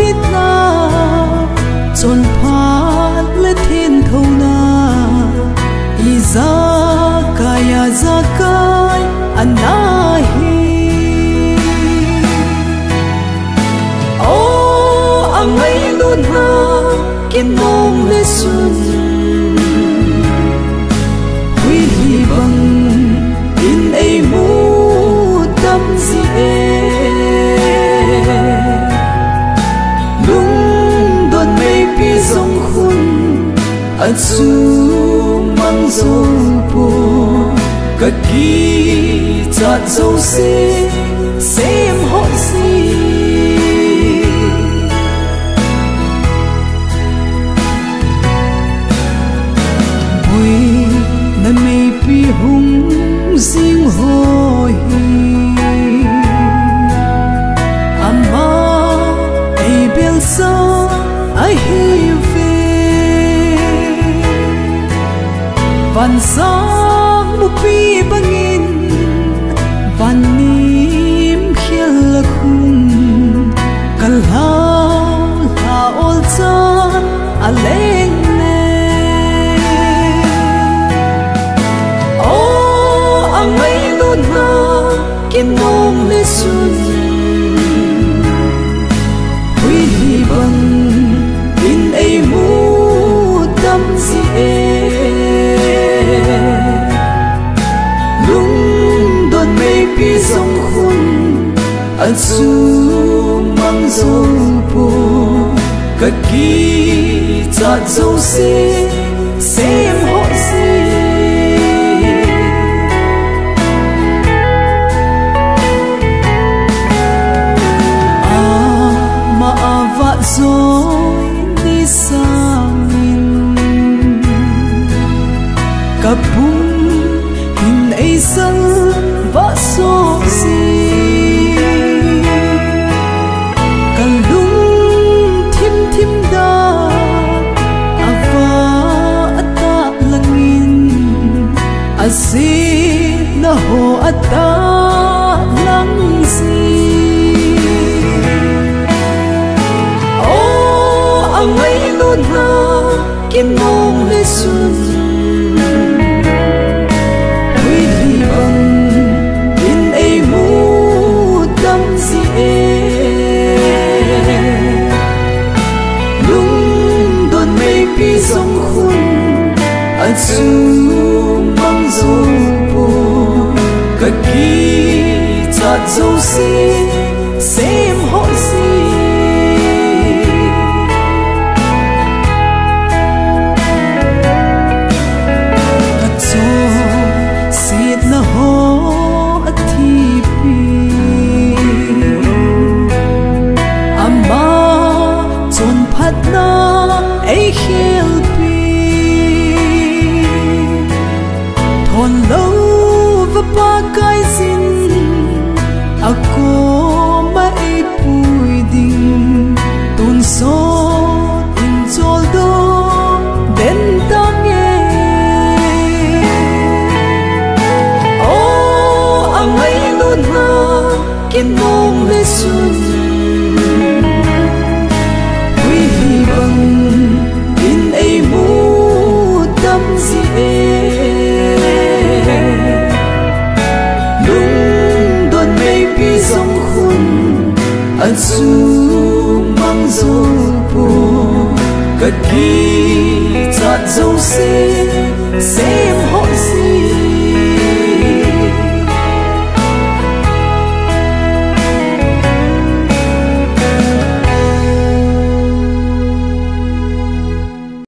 biết na chọn phát lệ thiên thâu na iza kaya zakai anahi o angailuna kinong lesun huy hi bang in ai mu tâm si lung don mei pi song khun at su mang dâu po cả kỳ chặt dâu xem họ gì vui na mei pi hung riêng hồi ama ai bel sa ai hi về van sang mu pi bangin van nim khial khun kal ha ol chan aleng kinong lesun huy hi bang in ai mu tâm si lung don mei pi song khun at su mang dâu po cả kỳ chặt dâu xem họ gì rồi đi sang in cặp bung hình ấy sân vã số gì càng đúng thim đa ava ta langin asi na ho ata lang gì angailuna kinong lesun huy hi bang in ai mu tâm si lung don mei pi song khun at su mang dâu po cả kỳ chặt dâu xem họ gì ai khiêu pi thon lâu và ba cái xin ako mai pui ding tun so in chol do den tang ye o angailuna kinong lesun in ai mu tâm si lung don mei pi song khun at su mang dâu po cả kỳ chặt dâu xem họ gì